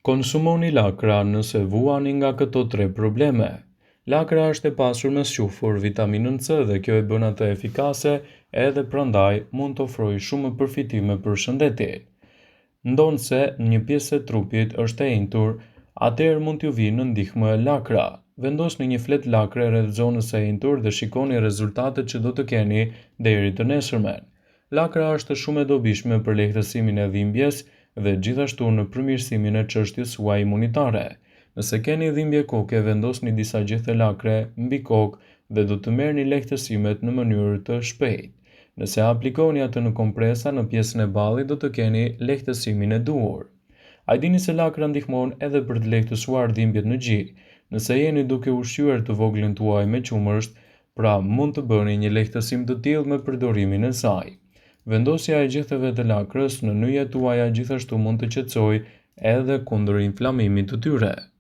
Konsumoni lakra nëse vuani nga këto 3 probleme. Lakra është e pasur me squfur vitaminën C dhe kjo e bën atë efikase edhe prandaj mund të ofrojë shumë përfitime për shëndetin. Ndonse një pjesë e trupit është e injtur, atëherë mund t'ju vijë në ndihmë lakra. Vendosni një fletë lakre rreth zonës së injtur dhe shikoni rezultatet që do të keni deri të nesërmen. Lakra është shumë e dobishme për lehtësimin e dhimbjes dhe gjithashtu në përmirësimin e çështjes suaj imunitare. Nëse keni dhimbje koke, vendosni disa gjethe lakre mbi kokë dhe do të merrni lehtësimet në mënyrë të shpejtë. Nëse aplikoni atë në kompresa në pjesën e ballit, do të keni lehtësimin e duhur. A i dini se lakra ndihmon edhe për të lehtësuar dhimbjet në gjë? Nëse jeni duke ushqyer të voglin tuaj me qumësht, pra mund të bëni një lehtësim të tillë me përdorimin e saj. Vendosja e gjetheve të lakrës në nyjat tuaja gjithashtu mund të qetësojë edhe kundër inflamimit të tyre.